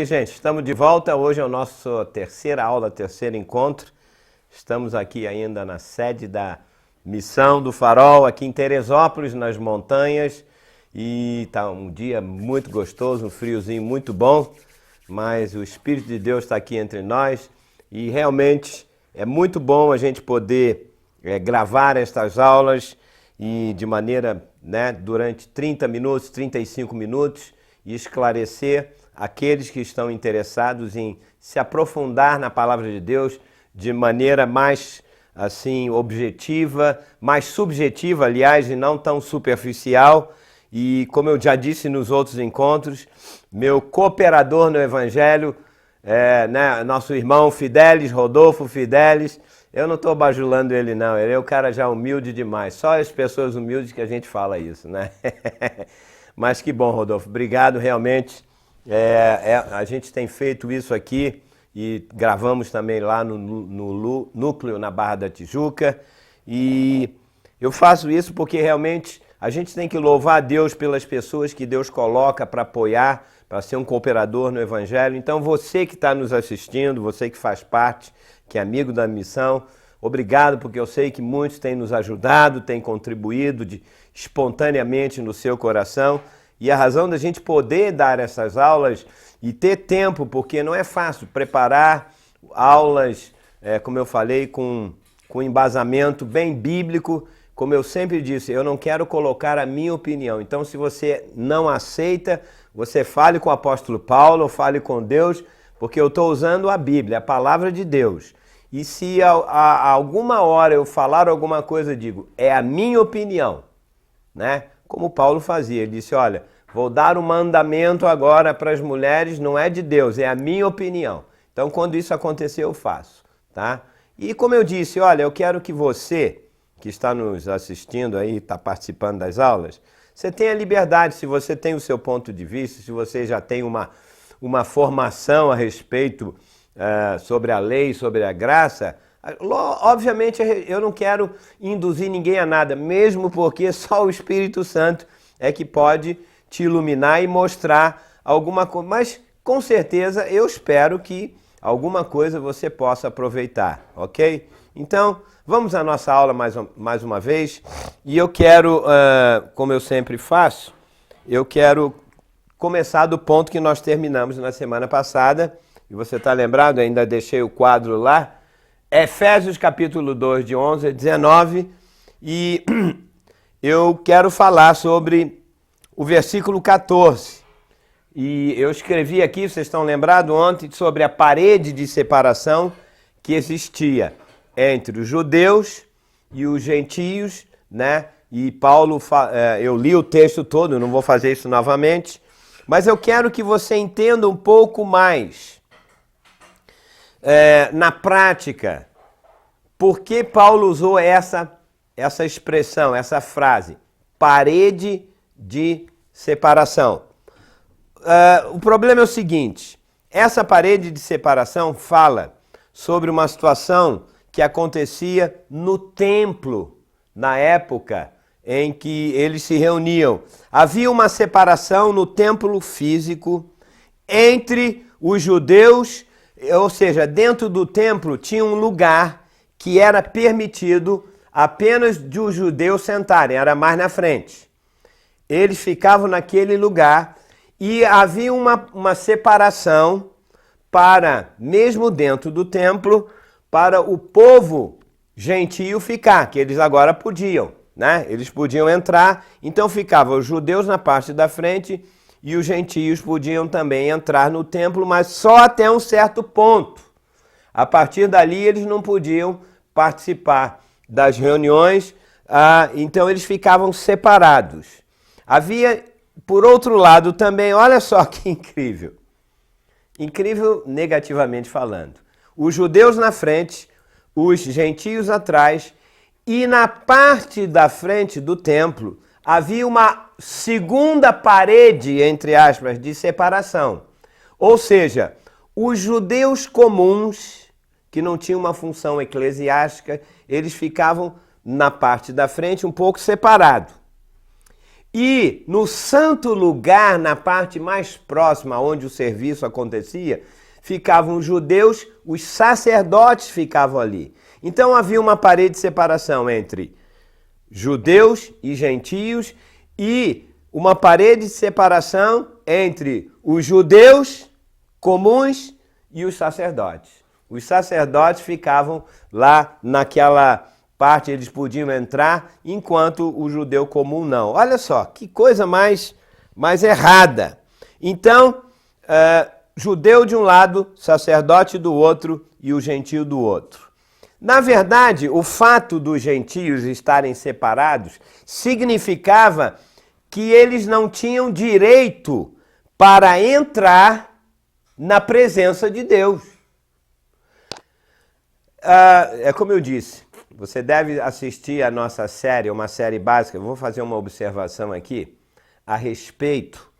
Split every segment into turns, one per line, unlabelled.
aí, gente, estamos de volta. Hoje é o nosso terceira aula, terceiro encontro. Estamos aqui ainda na sede da Missão do Farol, aqui em Teresópolis, nas montanhas. E tá um dia muito gostoso, um friozinho muito bom, mas o Espírito de Deus está aqui entre nós e realmente é muito bom a gente poder gravar estas aulas e de maneira, durante 30 minutos, 35 minutos e esclarecer aqueles que estão interessados em se aprofundar na palavra de Deus de maneira mais assim objetiva, mais subjetiva, aliás, e não tão superficial. E como eu já disse nos outros encontros, meu cooperador no Evangelho, nosso irmão Fidelis, Rodolfo Fidelis, eu não estou bajulando ele não, ele é um cara já humilde demais, só as pessoas humildes que a gente fala isso, né? Mas que bom, Rodolfo, obrigado realmente, a gente tem feito isso aqui e gravamos também lá no Núcleo, na Barra da Tijuca, e eu faço isso porque realmente a gente tem que louvar a Deus pelas pessoas que Deus coloca para apoiar, para ser um cooperador no Evangelho. Então você que está nos assistindo, você que faz parte, que é amigo da missão, obrigado, porque eu sei que muitos têm nos ajudado, têm contribuído espontaneamente no seu coração. E a razão da gente poder dar essas aulas e ter tempo, porque não é fácil preparar aulas, como eu falei, com embasamento bem bíblico. Como eu sempre disse, eu não quero colocar a minha opinião. Então, se você não aceita, você fale com o apóstolo Paulo, fale com Deus, porque eu estou usando a Bíblia, a palavra de Deus. E se a alguma hora eu falar alguma coisa, eu digo, é a minha opinião, né? Como Paulo fazia, ele disse, olha, vou dar um mandamento agora para as mulheres, não é de Deus, é a minha opinião. Então, quando isso acontecer, eu faço, tá? E como eu disse, olha, eu quero que você que está nos assistindo aí, está participando das aulas, você tem a liberdade, se você tem o seu ponto de vista, se você já tem uma formação a respeito sobre a lei, sobre a graça, obviamente eu não quero induzir ninguém a nada, mesmo porque só o Espírito Santo é que pode te iluminar e mostrar alguma coisa, mas com certeza eu espero que alguma coisa você possa aproveitar, ok? Então, vamos à nossa aula mais uma vez, e eu quero, como eu sempre faço, eu quero começar do ponto que nós terminamos na semana passada, e você está lembrado, ainda deixei o quadro lá, Efésios capítulo 2, de 11 a 19, e eu quero falar sobre o versículo 14, e eu escrevi aqui, vocês estão lembrados ontem, sobre a parede de separação que existia entre os judeus e os gentios, né? E Paulo, eu li o texto todo, não vou fazer isso novamente, mas eu quero que você entenda um pouco mais, na prática, por que Paulo usou essa expressão, essa frase, parede de separação. O problema é o seguinte, essa parede de separação fala sobre uma situação que acontecia no templo, na época em que eles se reuniam. Havia uma separação no templo físico entre os judeus, ou seja, dentro do templo tinha um lugar que era permitido apenas de os judeus sentarem, era mais na frente. Eles ficavam naquele lugar e havia uma separação para, mesmo dentro do templo, para o povo gentio ficar, que eles agora podiam, né? Eles podiam entrar, então ficavam os judeus na parte da frente e os gentios podiam também entrar no templo, mas só até um certo ponto. A partir dali eles não podiam participar das reuniões, então eles ficavam separados. Havia, por outro lado também, olha só que incrível, incrível negativamente falando, os judeus na frente, os gentios atrás, e na parte da frente do templo havia uma segunda parede, entre aspas, de separação. Ou seja, os judeus comuns, que não tinham uma função eclesiástica, eles ficavam na parte da frente um pouco separados. E no santo lugar, na parte mais próxima onde o serviço acontecia, ficavam os judeus, os sacerdotes ficavam ali. Então havia uma parede de separação entre judeus e gentios e uma parede de separação entre os judeus comuns e os sacerdotes. Os sacerdotes ficavam lá naquela parte, eles podiam entrar, enquanto o judeu comum não. Olha só, que coisa mais errada. Então, judeu de um lado, sacerdote do outro e o gentio do outro. Na verdade, o fato dos gentios estarem separados significava que eles não tinham direito para entrar na presença de Deus. É como eu disse, você deve assistir a nossa série, uma série básica. Eu vou fazer uma observação aqui a respeito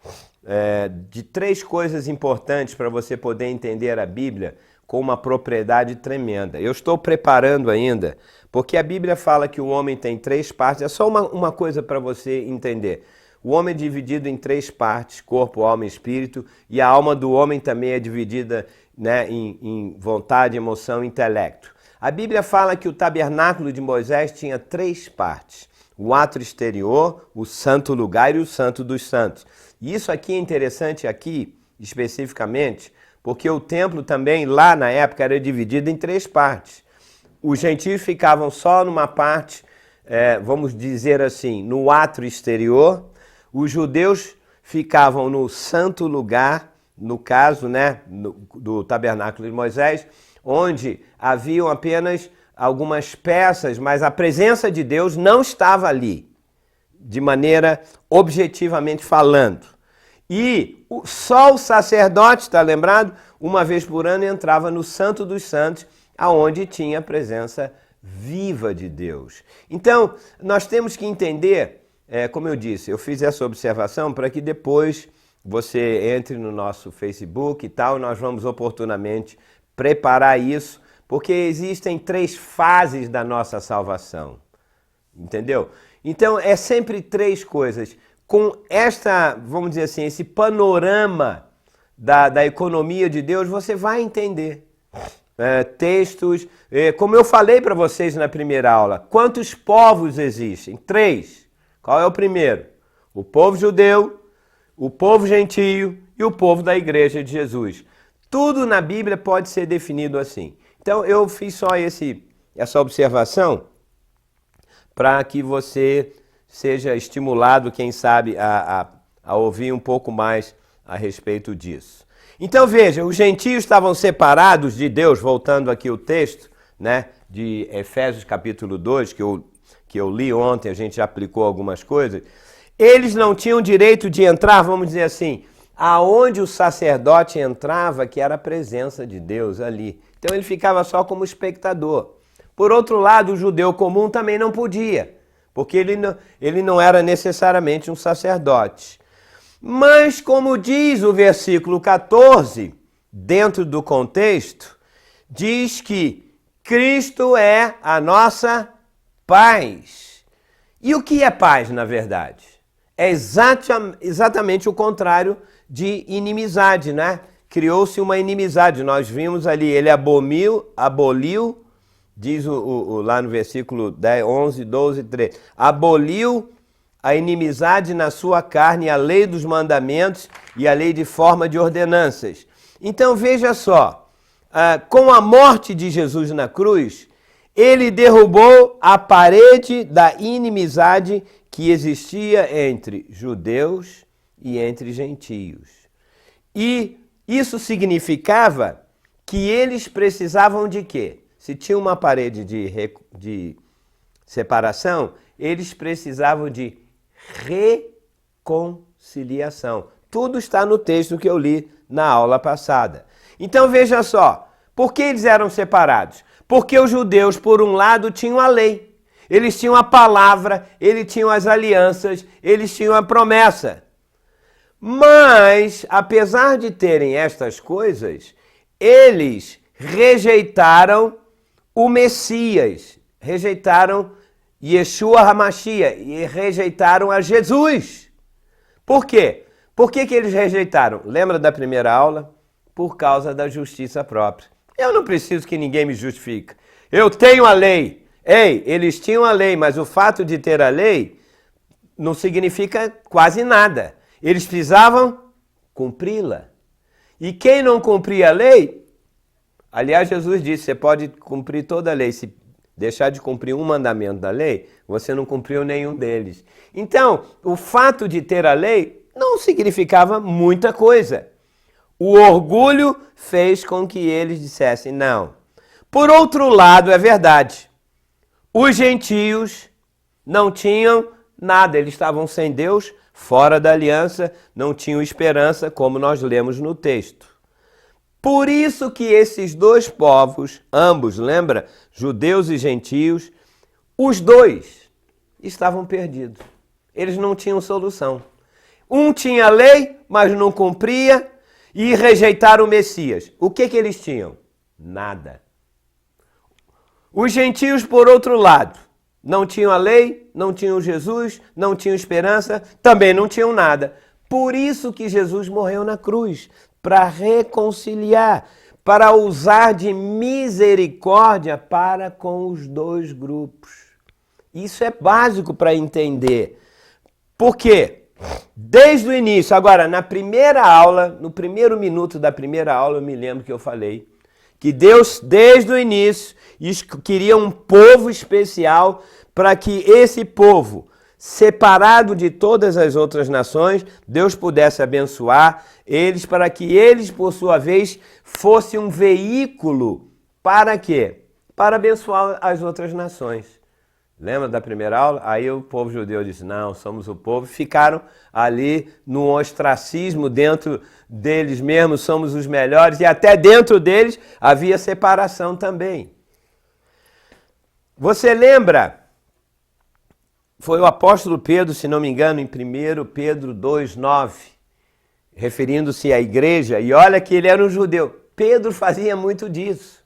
de 3 coisas importantes para você poder entender a Bíblia com uma propriedade tremenda. Eu estou preparando ainda, porque a Bíblia fala que o homem tem 3 partes. É só uma coisa para você entender. O homem é dividido em 3 partes, corpo, alma e espírito, e a alma do homem também é dividida, né, em vontade, emoção e intelecto. A Bíblia fala que o tabernáculo de Moisés tinha 3 partes. O átrio exterior, o santo lugar e o santo dos santos. E isso aqui é interessante aqui, especificamente, porque o templo também, lá na época, era dividido em 3 partes. Os gentios ficavam só numa parte, vamos dizer assim, no átrio exterior. Os judeus ficavam no santo lugar, no caso, né, do tabernáculo de Moisés, onde haviam apenas algumas peças, mas a presença de Deus não estava ali, de maneira objetivamente falando. E só o sacerdote, está lembrado? Uma vez por ano entrava no Santo dos Santos, aonde tinha a presença viva de Deus. Então, nós temos que entender, como eu disse, eu fiz essa observação para que depois você entre no nosso Facebook e tal, nós vamos oportunamente preparar isso, porque existem 3 fases da nossa salvação, entendeu? Então, é sempre 3 coisas. Com esta, vamos dizer assim, esse panorama da economia de Deus, você vai entender. Textos, como eu falei para vocês na primeira aula, quantos povos existem? 3. Qual é o primeiro? O povo judeu, o povo gentio e o povo da igreja de Jesus. Tudo na Bíblia pode ser definido assim. Então eu fiz só essa observação para que você seja estimulado, quem sabe, a ouvir um pouco mais a respeito disso. Então veja, os gentios estavam separados de Deus, voltando aqui o texto, né, de Efésios capítulo 2, que eu li ontem, a gente já aplicou algumas coisas. Eles não tinham direito de entrar, vamos dizer assim, aonde o sacerdote entrava, que era a presença de Deus ali. Então ele ficava só como espectador. Por outro lado, o judeu comum também não podia, porque ele não era necessariamente um sacerdote. Mas, como diz o versículo 14, dentro do contexto, diz que Cristo é a nossa paz. E o que é paz, na verdade? É exatamente o contrário de inimizade, né? Criou-se uma inimizade. Nós vimos ali, ele aboliu, diz lá no versículo 10, 11, 12, 13, aboliu a inimizade na sua carne, a lei dos mandamentos e a lei de forma de ordenanças. Então veja só, com a morte de Jesus na cruz, ele derrubou a parede da inimizade que existia entre judeus e entre gentios. E isso significava que eles precisavam de quê? Se tinha uma parede de separação, eles precisavam de reconciliação. Tudo está no texto que eu li na aula passada. Então veja só, por que eles eram separados? Porque os judeus, por um lado, tinham a lei, eles tinham a palavra, eles tinham as alianças, eles tinham a promessa. Mas, apesar de terem estas coisas, eles rejeitaram o Messias, rejeitaram Yeshua HaMashiach, e rejeitaram a Jesus. Por quê? Por que eles rejeitaram? Lembra da primeira aula? Por causa da justiça própria. Eu não preciso que ninguém me justifique. Eu tenho a lei. Ei, eles tinham a lei, mas o fato de ter a lei não significa quase nada. Eles precisavam cumpri-la. E quem não cumpria a lei, aliás, Jesus disse, você pode cumprir toda a lei, se deixar de cumprir um mandamento da lei, você não cumpriu nenhum deles. Então, o fato de ter a lei não significava muita coisa. O orgulho fez com que eles dissessem não. Por outro lado, é verdade, os gentios não tinham nada, eles estavam sem Deus, fora da aliança, não tinham esperança, como nós lemos no texto. Por isso que esses dois povos, ambos, lembra? Judeus e gentios, os dois estavam perdidos. Eles não tinham solução. Um tinha lei, mas não cumpria e rejeitaram o Messias. O que eles tinham? Nada. Os gentios, por outro lado, não tinham a lei, não tinham Jesus, não tinham esperança, também não tinham nada. Por isso que Jesus morreu na cruz, para reconciliar, para usar de misericórdia para com os dois grupos. Isso é básico para entender. Por quê? Desde o início, agora, na primeira aula, no primeiro minuto da primeira aula, eu me lembro que eu falei que Deus, desde o início, queria um povo especial para que esse povo, separado de todas as outras nações, Deus pudesse abençoar eles, para que eles, por sua vez, fossem um veículo para quê? Para abençoar as outras nações. Lembra da primeira aula? Aí o povo judeu disse, não, somos o povo. Ficaram ali no ostracismo dentro deles mesmos, somos os melhores. E até dentro deles havia separação também. Você lembra? Foi o apóstolo Pedro, se não me engano, em 1 Pedro 2,9, referindo-se à igreja. E olha que ele era um judeu. Pedro fazia muito disso.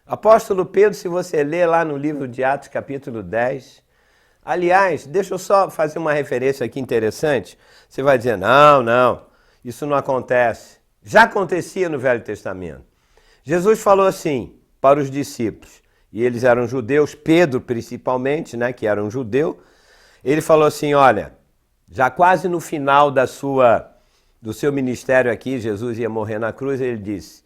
Apóstolo Pedro, se você ler lá no livro de Atos, capítulo 10, aliás, deixa eu só fazer uma referência aqui interessante. Você vai dizer, não, isso não acontece. Já acontecia no Velho Testamento. Jesus falou assim para os discípulos, e eles eram judeus, Pedro principalmente, né, que era um judeu, ele falou assim, olha, já quase no final do seu ministério aqui, Jesus ia morrer na cruz, ele disse,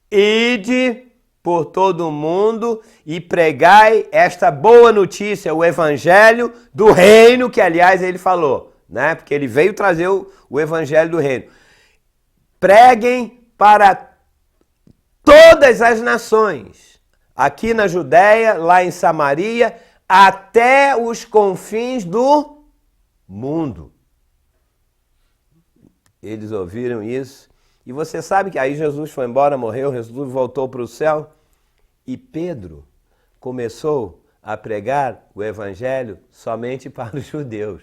ide por todo o mundo e pregai esta boa notícia, o evangelho do reino, que aliás ele falou, né? Porque ele veio trazer o evangelho do reino. Preguem para todas as nações, aqui na Judéia, lá em Samaria, até os confins do mundo. Eles ouviram isso. E você sabe que aí Jesus foi embora, morreu, Jesus voltou para o céu. E Pedro começou a pregar o evangelho somente para os judeus.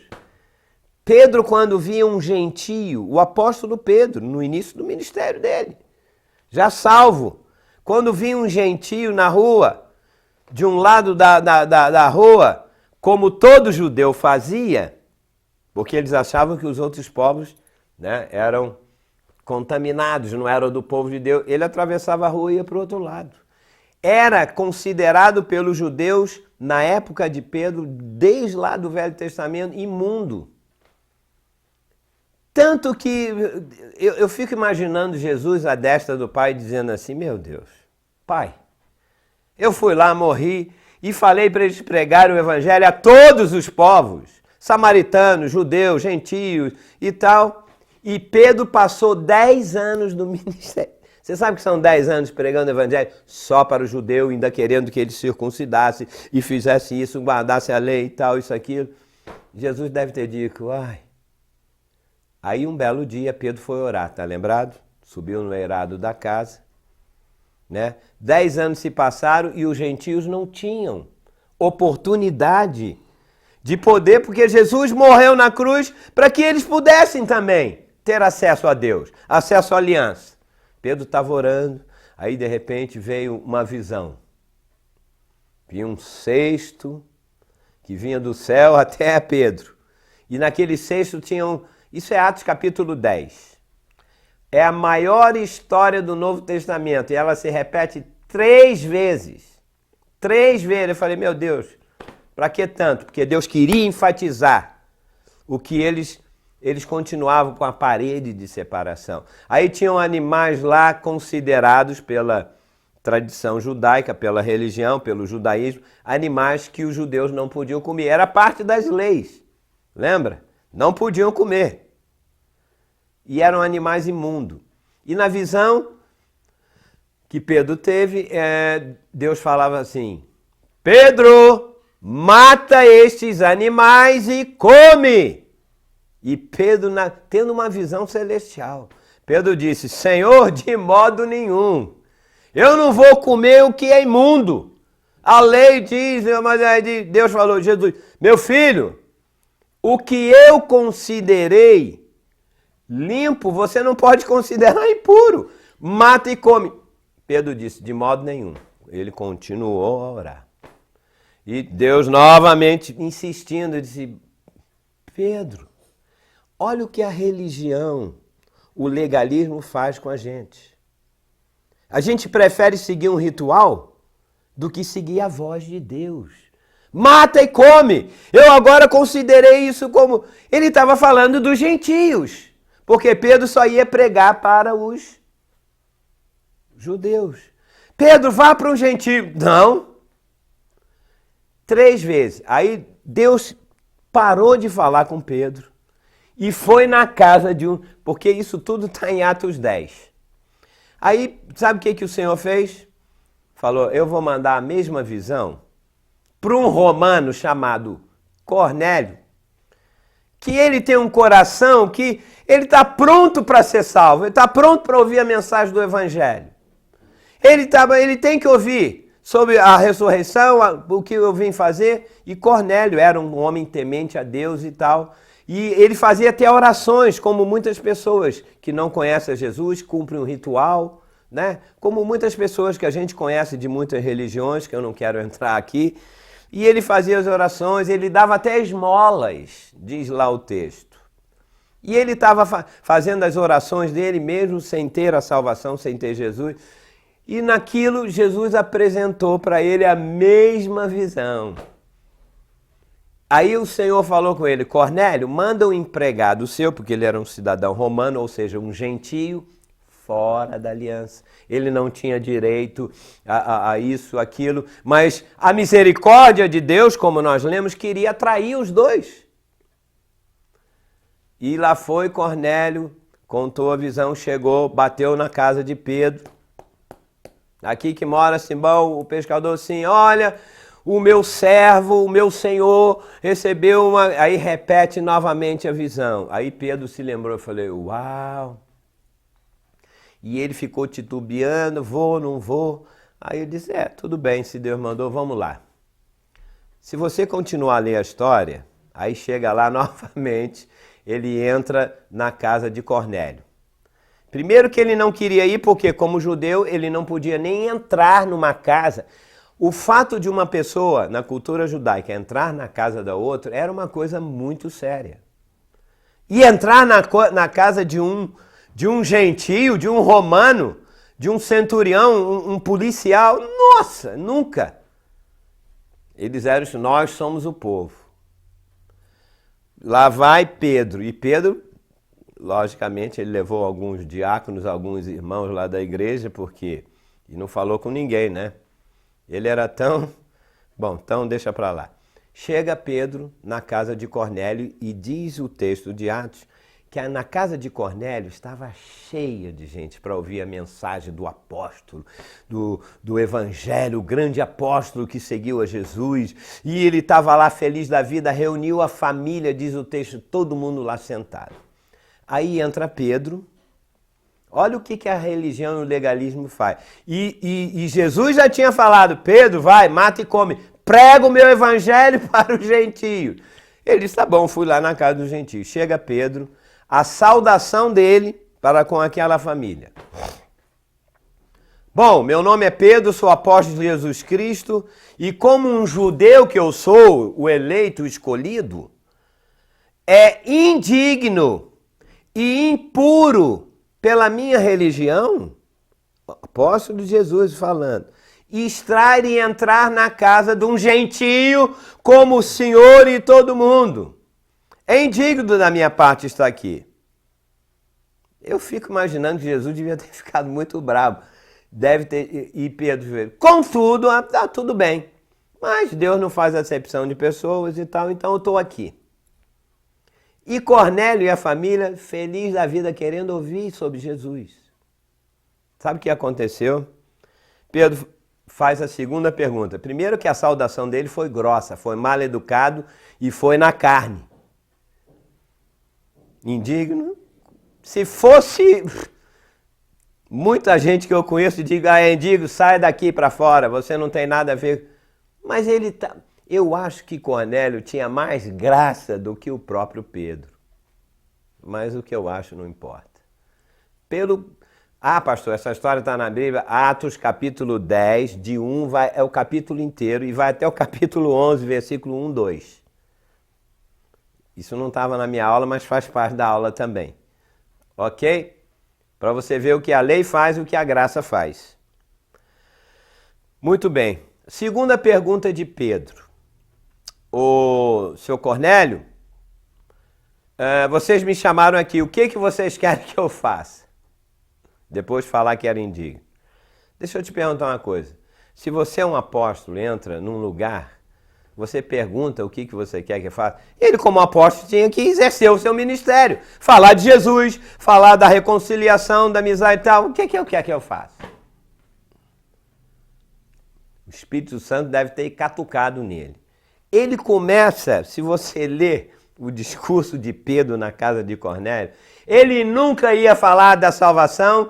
Pedro, quando via um gentio, o apóstolo Pedro, no início do ministério dele, já salvo, quando via um gentio na rua, de um lado da rua, como todo judeu fazia, porque eles achavam que os outros povos, né, eram contaminados, não eram do povo de Deus, ele atravessava a rua e ia para o outro lado. Era considerado pelos judeus, na época de Pedro, desde lá do Velho Testamento, imundo. Tanto que eu fico imaginando Jesus à destra do Pai dizendo assim, meu Deus, Pai, eu fui lá, morri e falei para eles pregarem o evangelho a todos os povos, samaritanos, judeus, gentios e tal. E Pedro passou 10 anos no ministério. Você sabe que são 10 anos pregando o evangelho só para o judeu, ainda querendo que ele circuncidasse e fizesse isso, guardasse a lei e tal, isso, aquilo. Jesus deve ter dito, ai. Aí um belo dia Pedro foi orar, tá lembrado? Subiu no eirado da casa, né? 10 anos se passaram e os gentios não tinham oportunidade de poder, porque Jesus morreu na cruz para que eles pudessem também ter acesso a Deus, acesso à aliança. Pedro estava orando, aí de repente veio uma visão. Vi um cesto que vinha do céu até Pedro. E naquele cesto tinham... Isso é Atos capítulo 10. É a maior história do Novo Testamento e ela se repete 3 vezes. 3 vezes. Eu falei, meu Deus, para que tanto? Porque Deus queria enfatizar o que eles continuavam com a parede de separação. Aí tinham animais lá considerados pela tradição judaica, pela religião, pelo judaísmo, animais que os judeus não podiam comer. Era parte das leis, lembra? Não podiam comer. E eram animais imundos. E na visão que Pedro teve, Deus falava assim, Pedro, mata estes animais e come. E Pedro, tendo uma visão celestial, Pedro disse, Senhor, de modo nenhum, eu não vou comer o que é imundo. A lei diz, mas Deus falou, Jesus, meu filho, o que eu considerei limpo, você não pode considerar impuro. Mata e come. Pedro disse, de modo nenhum. Ele continuou a orar. E Deus novamente insistindo, disse, Pedro, olha o que a religião, o legalismo faz com a gente. A gente prefere seguir um ritual do que seguir a voz de Deus. Mata e come. Eu agora considerei isso como... Ele estava falando dos gentios. Porque Pedro só ia pregar para os judeus. Pedro, vá para um gentio. Não. 3 vezes. Aí Deus parou de falar com Pedro e foi na casa de um... Porque isso tudo está em Atos 10. Aí, sabe o que o Senhor fez? Falou, eu vou mandar a mesma visão para um romano chamado Cornélio, que ele tem um coração que ele está pronto para ser salvo, ele está pronto para ouvir a mensagem do Evangelho. Ele tem que ouvir sobre a ressurreição, o que eu vim fazer. E Cornélio era um homem temente a Deus e tal. E ele fazia até orações, como muitas pessoas que não conhecem a Jesus, cumprem um ritual, né? Como muitas pessoas que a gente conhece de muitas religiões, que eu não quero entrar aqui. E ele fazia as orações, ele dava até esmolas, diz lá o texto. E ele estava fazendo as orações dele mesmo sem ter a salvação, sem ter Jesus. E naquilo Jesus apresentou para ele a mesma visão. Aí o Senhor falou com ele, Cornélio, manda um empregado seu, porque ele era um cidadão romano, ou seja, um gentio, fora da aliança. Ele não tinha direito a isso, aquilo, mas a misericórdia de Deus, como nós lemos, queria atrair os dois. E lá foi Cornélio, contou a visão, chegou, bateu na casa de Pedro. Aqui que mora Simão, o pescador, assim, olha, o meu servo, o meu senhor recebeu uma... Aí repete novamente a visão. Aí Pedro se lembrou, eu falei, uau! E ele ficou titubeando, vou, não vou. Aí eu disse, tudo bem, se Deus mandou, vamos lá. Se você continuar a ler a história, aí chega lá novamente, ele entra na casa de Cornélio. Primeiro que ele não queria ir, porque como judeu, ele não podia nem entrar numa casa. O fato de uma pessoa, na cultura judaica, entrar na casa da outra, era uma coisa muito séria. E entrar na casa de um gentio, de um romano, de um centurião, um policial, nossa, nunca. Eles eram, nós somos o povo. Lá vai Pedro, e Pedro, logicamente, ele levou alguns diáconos, alguns irmãos lá da igreja, porque, e não falou com ninguém, né? Ele era tão, bom, então deixa pra lá. Chega Pedro na casa de Cornélio e diz o texto de Atos, que na casa de Cornélio estava cheia de gente para ouvir a mensagem do apóstolo, do evangelho, o grande apóstolo que seguiu a Jesus. E ele estava lá feliz da vida, reuniu a família, diz o texto, todo mundo lá sentado. Aí entra Pedro, olha o que a religião e o legalismo faz. E Jesus já tinha falado, Pedro, vai, mata e come, prega o meu evangelho para os gentios. Ele disse, tá bom, fui lá na casa dos gentios. Chega Pedro, a saudação dele para com aquela família. Bom, meu nome é Pedro, sou apóstolo de Jesus Cristo e como um judeu que eu sou, o eleito, o escolhido, é indigno e impuro pela minha religião, apóstolo de Jesus falando, estar e entrar na casa de um gentio como o Senhor e todo mundo. É indigno da minha parte estar aqui. Eu fico imaginando que Jesus devia ter ficado muito bravo. Deve ter, e Pedro, contudo, tá tudo bem. Mas Deus não faz acepção de pessoas e tal, então eu estou aqui. E Cornélio e a família, feliz da vida, querendo ouvir sobre Jesus. Sabe o que aconteceu? Pedro faz a segunda pergunta. Primeiro que a saudação dele foi grossa, foi mal educado e foi na carne. Indigno. Se fosse muita gente que eu conheço diga, indigno, sai daqui para fora, você não tem nada a ver. Mas ele tá... Eu acho que Cornélio tinha mais graça do que o próprio Pedro. Mas o que eu acho não importa. Pastor, essa história está na Bíblia, Atos capítulo 10, de 1, é o capítulo inteiro, e vai até o capítulo 11, versículo 1, 2. Isso não estava na minha aula, mas faz parte da aula também. Ok? Para você ver o que a lei faz e o que a graça faz. Muito bem. Segunda pergunta de Pedro. Seu Cornélio, vocês me chamaram aqui, o que vocês querem que eu faça? Depois de falar que era indigno. Deixa eu te perguntar uma coisa. Se você é um apóstolo, entra num lugar, você pergunta o que você quer que eu faça. Ele, como apóstolo, tinha que exercer o seu ministério. Falar de Jesus, falar da reconciliação, da amizade e tal. O que eu quero que eu faça? O Espírito Santo deve ter catucado nele. Ele começa, se você ler o discurso de Pedro na casa de Cornélio, ele nunca ia falar da salvação,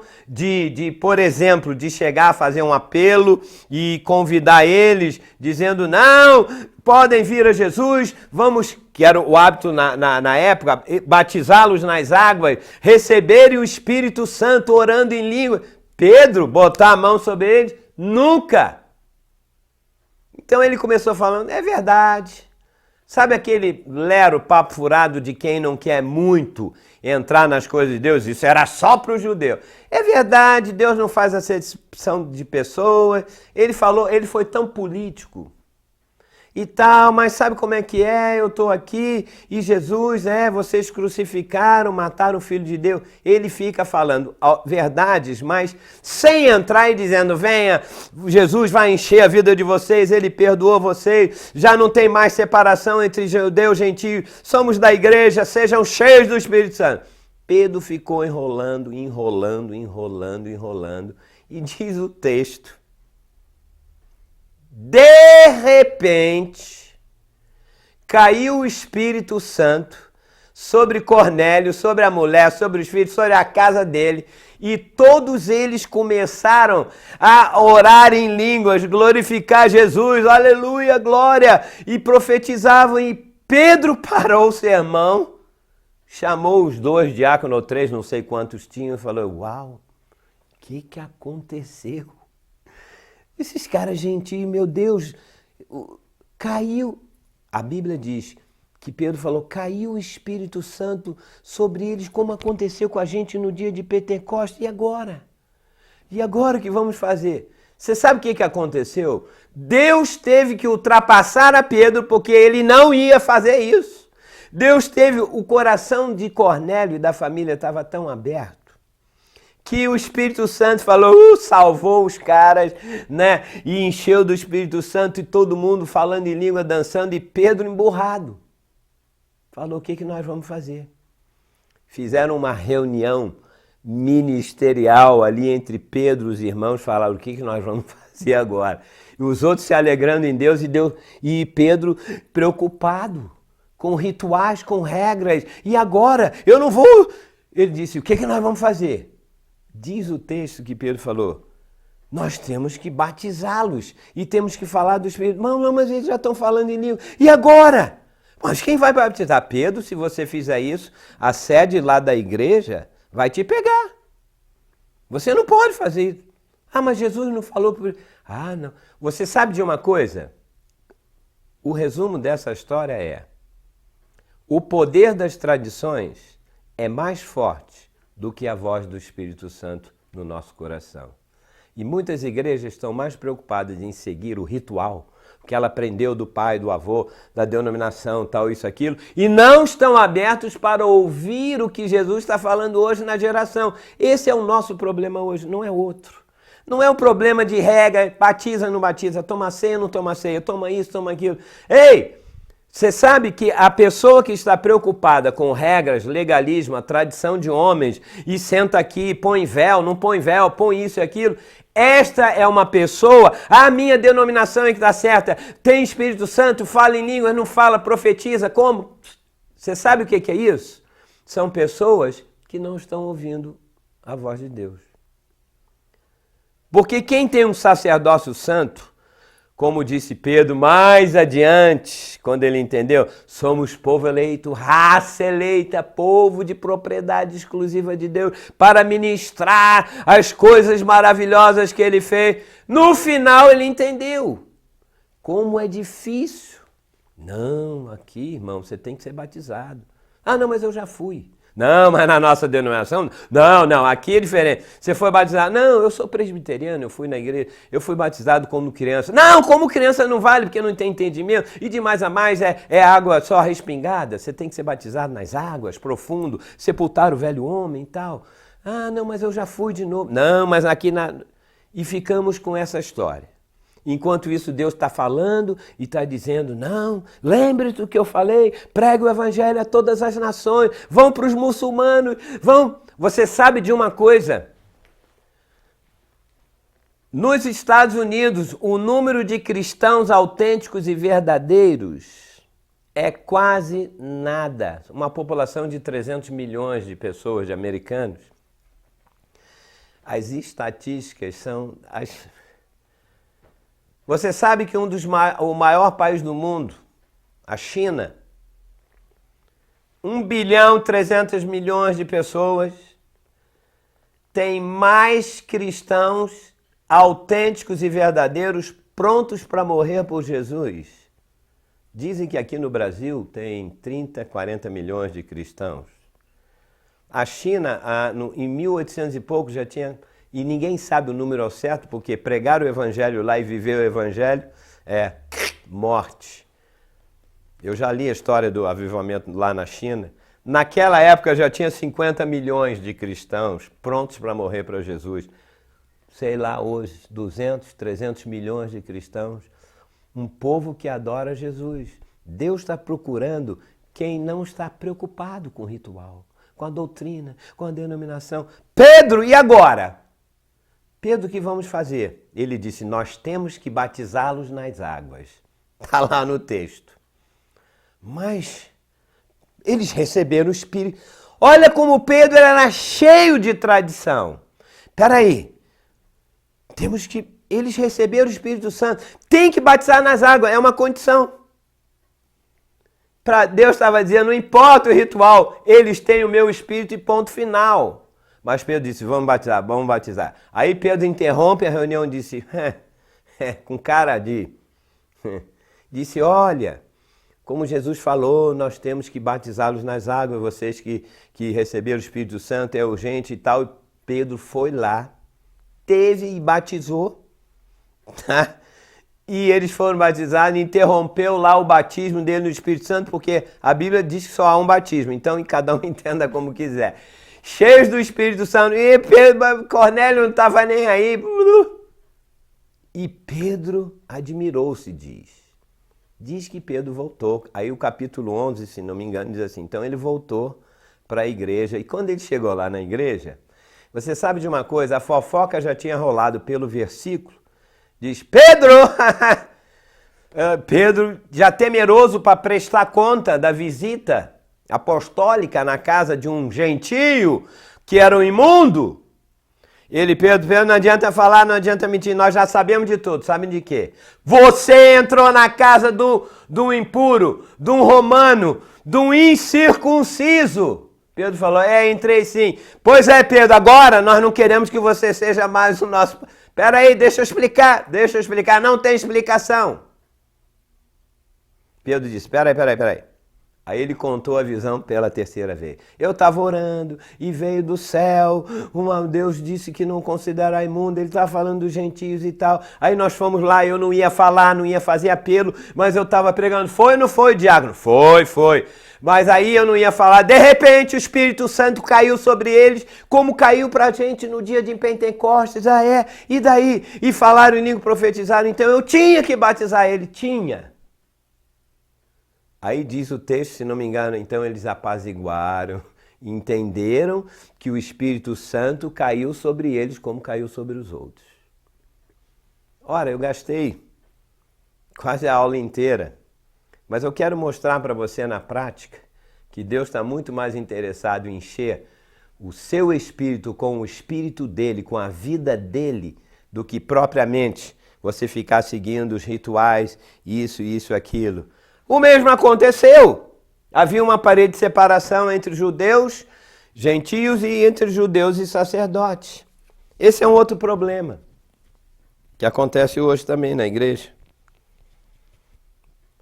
por exemplo, de chegar a fazer um apelo e convidar eles, dizendo, não, podem vir a Jesus, vamos, que era o hábito na época, batizá-los nas águas, receberem o Espírito Santo orando em língua. Pedro, botar a mão sobre eles, nunca. Então ele começou falando, é verdade. Sabe aquele lero papo furado de quem não quer muito entrar nas coisas de Deus? Isso era só para o judeu. É verdade, Deus não faz acepção de pessoas. Ele falou, ele foi tão político e tal, mas sabe como é que é? Eu estou aqui e Jesus, vocês crucificaram, mataram o Filho de Deus. Ele fica falando verdades, mas sem entrar e dizendo, venha, Jesus vai encher a vida de vocês, ele perdoou vocês, já não tem mais separação entre judeu e gentio, somos da igreja, sejam cheios do Espírito Santo. Pedro ficou enrolando, e diz o texto, de repente, caiu o Espírito Santo sobre Cornélio, sobre a mulher, sobre os filhos, sobre a casa dele, e todos eles começaram a orar em línguas, glorificar Jesus, aleluia, glória, e profetizavam, e Pedro parou o sermão, chamou os 2 diáconos ou 3, não sei quantos tinham, e falou, uau, o que aconteceu? Esses caras gentios, meu Deus, caiu. A Bíblia diz que Pedro falou, caiu o Espírito Santo sobre eles, como aconteceu com a gente no dia de Pentecostes. E agora? E agora o que vamos fazer? Você sabe o que aconteceu? Deus teve que ultrapassar a Pedro, porque ele não ia fazer isso. Deus teve, o coração de Cornélio e da família estava tão aberto, que o Espírito Santo falou, salvou os caras, né? E encheu do Espírito Santo e todo mundo falando em língua, dançando, e Pedro emburrado. Falou, o que nós vamos fazer? Fizeram uma reunião ministerial ali entre Pedro e os irmãos, falaram, o que nós vamos fazer agora? E os outros se alegrando em Deus, e Pedro preocupado, com rituais, com regras, e agora? Eu não vou... Ele disse, o que nós vamos fazer? Diz o texto que Pedro falou, nós temos que batizá-los e temos que falar do Espírito. Não, mas eles já estão falando em língua. E agora? Mas quem vai batizar? Pedro, se você fizer isso, a sede lá da igreja vai te pegar. Você não pode fazer isso. Ah, mas Jesus não falou... Ah, não. Você sabe de uma coisa? O resumo dessa história é: o poder das tradições é mais forte do que a voz do Espírito Santo no nosso coração. E muitas igrejas estão mais preocupadas em seguir o ritual que ela aprendeu do pai, do avô, da denominação, tal, isso, aquilo, e não estão abertos para ouvir o que Jesus está falando hoje na geração. Esse é o nosso problema hoje, não é outro. Não é o problema de regra, batiza, não batiza, toma ceia, não toma ceia, toma isso, toma aquilo. Ei! Você sabe que a pessoa que está preocupada com regras, legalismo, a tradição de homens, e senta aqui, põe véu, não põe véu, põe isso e aquilo, esta é uma pessoa, a minha denominação é que está certa, tem Espírito Santo, fala em línguas, não fala, profetiza, como? Você sabe o que é isso? São pessoas que não estão ouvindo a voz de Deus. Porque quem tem um sacerdócio santo, como disse Pedro mais adiante, quando ele entendeu, somos povo eleito, raça eleita, povo de propriedade exclusiva de Deus, para ministrar as coisas maravilhosas que ele fez. No final ele entendeu como é difícil. Não, aqui, irmão, você tem que ser batizado. Ah, não, mas eu já fui. Não, mas na nossa denominação, não, aqui é diferente. Você foi batizado? Não, eu sou presbiteriano, eu fui na igreja, eu fui batizado como criança. Não, como criança não vale, porque não tem entendimento. E de mais a mais é água só respingada. Você tem que ser batizado nas águas, profundo, sepultar o velho homem e tal. Ah, não, mas eu já fui de novo. Não, mas aqui na... E ficamos com essa história. Enquanto isso, Deus está falando e está dizendo, não, lembre-se do que eu falei, pregue o evangelho a todas as nações, vão para os muçulmanos, vão... Você sabe de uma coisa? Nos Estados Unidos, o número de cristãos autênticos e verdadeiros é quase nada. Uma população de 300 milhões de pessoas, de americanos. As estatísticas são... Você sabe que o maior país do mundo, a China, 1 bilhão 300 milhões de pessoas, tem mais cristãos autênticos e verdadeiros prontos para morrer por Jesus. Dizem que aqui no Brasil tem 30, 40 milhões de cristãos. A China, em 1800 e pouco, já tinha... E ninguém sabe o número ao certo, porque pregar o evangelho lá e viver o evangelho é morte. Eu já li a história do avivamento lá na China. Naquela época já tinha 50 milhões de cristãos prontos para morrer para Jesus. Sei lá, hoje, 200, 300 milhões de cristãos. Um povo que adora Jesus. Deus está procurando quem não está preocupado com o ritual, com a doutrina, com a denominação. Pedro, e agora? Pedro, o que vamos fazer? Ele disse, nós temos que batizá-los nas águas. Está lá no texto. Mas eles receberam o Espírito. Olha como Pedro era cheio de tradição. Espera aí. Eles receberam o Espírito Santo. Tem que batizar nas águas, é uma condição. Deus estava dizendo, não importa o ritual, eles têm o meu Espírito e ponto final. Mas Pedro disse, vamos batizar. Aí Pedro interrompe a reunião e disse, com cara de... disse, olha, como Jesus falou, nós temos que batizá-los nas águas, vocês que receberam o Espírito Santo, é urgente e tal. E Pedro foi lá, teve e batizou, tá? E eles foram batizados, interrompeu lá o batismo dele no Espírito Santo, porque a Bíblia diz que só há um batismo, então cada um entenda como quiser. Cheios do Espírito Santo, e Pedro, Cornélio não estava nem aí. E Pedro admirou-se, diz que Pedro voltou. Aí o capítulo 11, se não me engano, diz assim, então ele voltou para a igreja. E quando ele chegou lá na igreja, você sabe de uma coisa, a fofoca já tinha rolado pelo versículo, diz, Pedro, Pedro já temeroso para prestar conta da visita apostólica na casa de um gentio que era um imundo. Pedro, não adianta falar, não adianta mentir, nós já sabemos de tudo. Sabem de quê? Você entrou na casa do impuro, de um romano, de um incircunciso. Pedro falou, entrei sim. Pois é, Pedro, agora nós não queremos que você seja mais o nosso... Espera aí, deixa eu explicar, não tem explicação. Pedro disse, espera aí. Aí ele contou a visão pela terceira vez. Eu estava orando e veio do céu, Deus disse que não considera imundo, ele estava falando dos gentios e tal. Aí nós fomos lá, eu não ia falar, não ia fazer apelo, mas eu estava pregando. Foi ou não foi, diácono? Foi. Mas aí eu não ia falar. De repente o Espírito Santo caiu sobre eles, como caiu pra gente no dia de Pentecostes. E daí? E falaram em língua, profetizaram, então eu tinha que batizar ele. Aí diz o texto, se não me engano, então eles apaziguaram, entenderam que o Espírito Santo caiu sobre eles como caiu sobre os outros. Ora, eu gastei quase a aula inteira, mas eu quero mostrar para você na prática que Deus está muito mais interessado em encher o seu espírito com o espírito dele, com a vida dele, do que propriamente você ficar seguindo os rituais, isso, aquilo. O mesmo aconteceu. Havia uma parede de separação entre judeus, gentios e entre judeus e sacerdotes. Esse é um outro problema que acontece hoje também na igreja.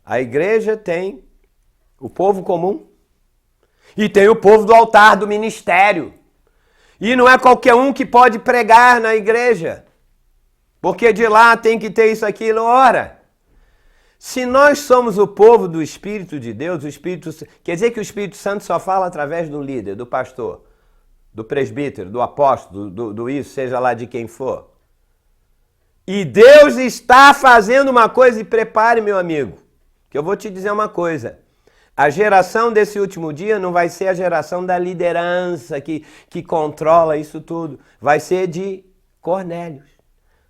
A igreja tem o povo comum e tem o povo do altar, do ministério. E não é qualquer um que pode pregar na igreja, porque de lá tem que ter isso, aquilo. Ora, se nós somos o povo do Espírito de Deus, quer dizer que o Espírito Santo só fala através do líder, do pastor, do presbítero, do apóstolo, do isso, seja lá de quem for. E Deus está fazendo uma coisa, e prepare, meu amigo, que eu vou te dizer uma coisa. A geração desse último dia não vai ser a geração da liderança que controla isso tudo. Vai ser de Cornélios.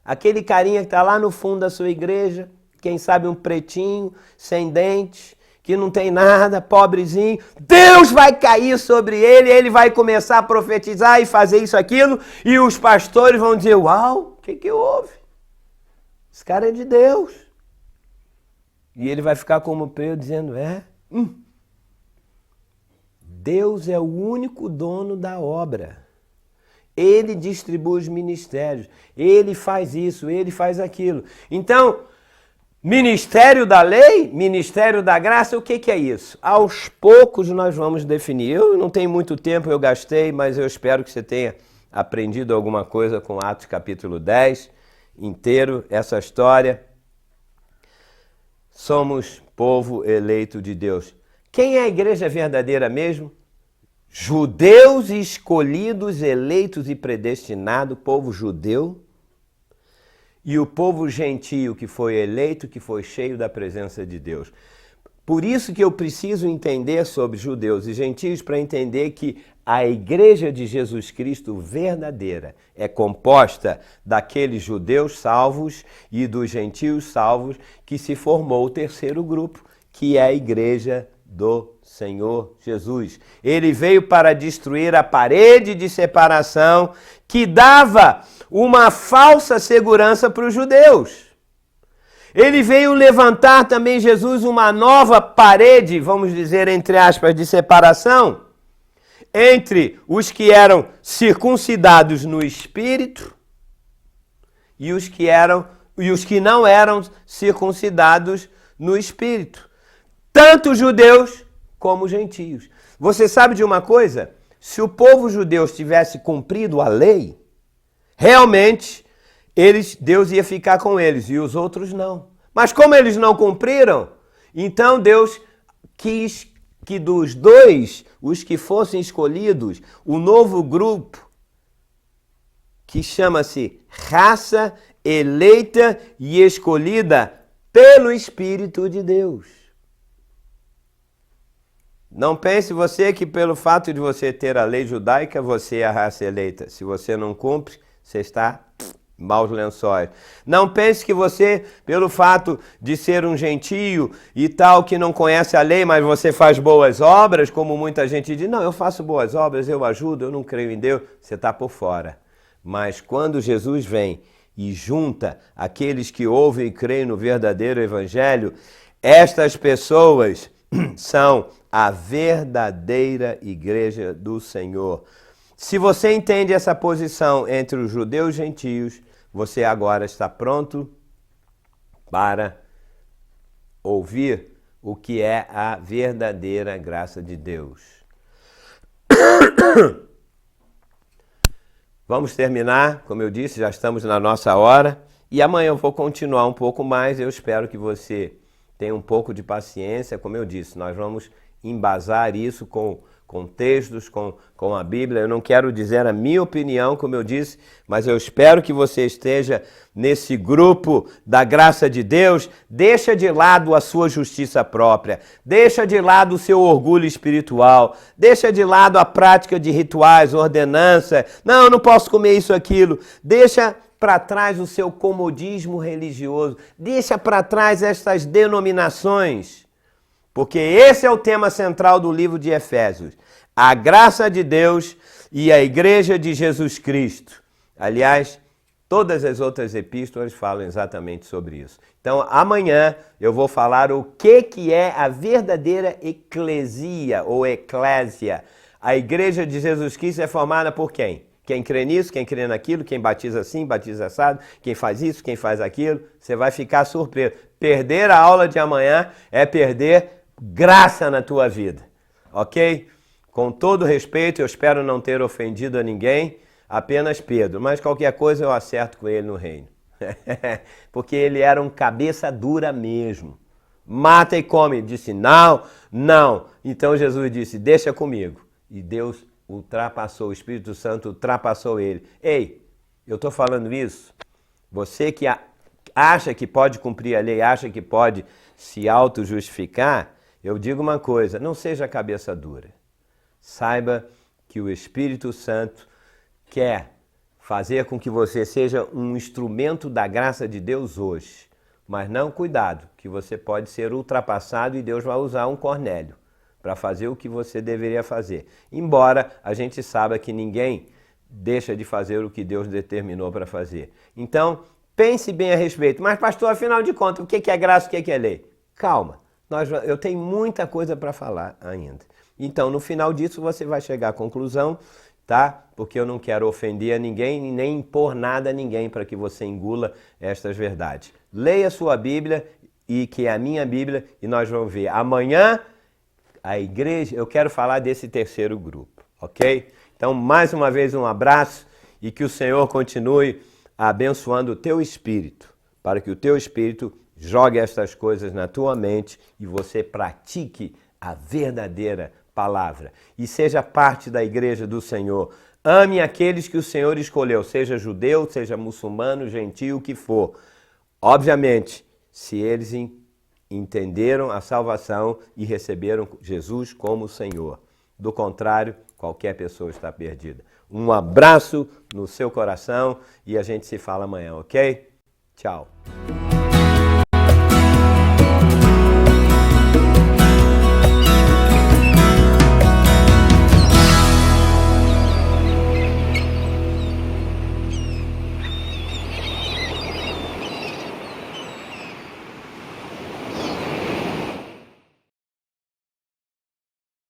Aquele carinha que está lá no fundo da sua igreja, quem sabe um pretinho, sem dente, que não tem nada, pobrezinho. Deus vai cair sobre ele, ele vai começar a profetizar e fazer isso, aquilo, e os pastores vão dizer, uau, o que houve? Esse cara é de Deus. E ele vai ficar como Pedro dizendo, Deus é o único dono da obra. Ele distribui os ministérios, ele faz isso, ele faz aquilo. Então, ministério da lei, ministério da graça, o que é isso? Aos poucos nós vamos definir. Eu não tenho muito tempo, eu gastei, mas eu espero que você tenha aprendido alguma coisa com Atos capítulo 10, inteiro, essa história. Somos povo eleito de Deus. Quem é a igreja verdadeira mesmo? Judeus escolhidos, eleitos e predestinados, povo judeu, e o povo gentio que foi eleito, que foi cheio da presença de Deus. Por isso que eu preciso entender sobre judeus e gentios, para entender que a igreja de Jesus Cristo verdadeira é composta daqueles judeus salvos e dos gentios salvos, que se formou o terceiro grupo, que é a igreja do Senhor Jesus. Ele veio para destruir a parede de separação que dava uma falsa segurança para os judeus. Ele veio levantar também, Jesus, uma nova parede, vamos dizer, entre aspas, de separação entre os que eram circuncidados no espírito e os que não eram circuncidados no espírito. Tanto judeus como gentios. Você sabe de uma coisa? Se o povo judeu tivesse cumprido a lei, realmente Deus ia ficar com eles e os outros não. Mas como eles não cumpriram, então Deus quis que dos dois, os que fossem escolhidos, o novo grupo, que chama-se raça eleita e escolhida pelo Espírito de Deus. Não pense você que pelo fato de você ter a lei judaica, você é a raça eleita. Se você não cumpre, você está maus lençóis. Não pense que você, pelo fato de ser um gentio e tal, que não conhece a lei, mas você faz boas obras, como muita gente diz, não, eu faço boas obras, eu ajudo, eu não creio em Deus, você está por fora. Mas quando Jesus vem e junta aqueles que ouvem e creem no verdadeiro evangelho, estas pessoas são a verdadeira igreja do Senhor. Se você entende essa posição entre os judeus e gentios, você agora está pronto para ouvir o que é a verdadeira graça de Deus. Vamos terminar, como eu disse, já estamos na nossa hora e amanhã eu vou continuar um pouco mais. Eu espero que você tenha um pouco de paciência. Como eu disse, nós vamos embasar isso com textos, com a Bíblia. Eu não quero dizer a minha opinião, como eu disse, mas eu espero que você esteja nesse grupo da graça de Deus. Deixa de lado a sua justiça própria, deixa de lado o seu orgulho espiritual, deixa de lado a prática de rituais, ordenança. Não, eu não posso comer isso, aquilo. Deixa para trás o seu comodismo religioso, deixa para trás estas denominações. Porque esse é o tema central do livro de Efésios. A graça de Deus e a igreja de Jesus Cristo. Aliás, todas as outras epístolas falam exatamente sobre isso. Então, amanhã eu vou falar o que é a verdadeira eclesia ou eclésia. A igreja de Jesus Cristo é formada por quem? Quem crê nisso, quem crê naquilo, quem batiza assim, batiza assado, quem faz isso, quem faz aquilo. Você vai ficar surpreso. Perder a aula de amanhã é perder graça na tua vida, ok? Com todo respeito, eu espero não ter ofendido a ninguém, apenas Pedro, mas qualquer coisa eu acerto com ele no reino. Porque ele era um cabeça dura mesmo. Mata e come. Disse, não. Então Jesus disse, deixa comigo. E Deus ultrapassou, o Espírito Santo ultrapassou ele. Ei, eu estou falando isso, você que acha que pode cumprir a lei, acha que pode se auto-justificar, eu digo uma coisa, não seja cabeça dura. Saiba que o Espírito Santo quer fazer com que você seja um instrumento da graça de Deus hoje. Mas não, cuidado, que você pode ser ultrapassado e Deus vai usar um Cornélio para fazer o que você deveria fazer. Embora a gente saiba que ninguém deixa de fazer o que Deus determinou para fazer. Então, pense bem a respeito. Mas, pastor, afinal de contas, o que é graça e o que é lei? Calma. Eu tenho muita coisa para falar ainda. Então, no final disso, você vai chegar à conclusão, tá? Porque eu não quero ofender a ninguém, nem impor nada a ninguém para que você engula estas verdades. Leia a sua Bíblia, e que é a minha Bíblia, e nós vamos ver. Amanhã, a igreja, eu quero falar desse terceiro grupo, ok? Então, mais uma vez, um abraço e que o Senhor continue abençoando o teu espírito, para que o teu espírito jogue estas coisas na tua mente e você pratique a verdadeira palavra. E seja parte da igreja do Senhor. Ame aqueles que o Senhor escolheu, seja judeu, seja muçulmano, gentio, o que for. Obviamente, se eles entenderam a salvação e receberam Jesus como Senhor. Do contrário, qualquer pessoa está perdida. Um abraço no seu coração e a gente se fala amanhã, ok? Tchau.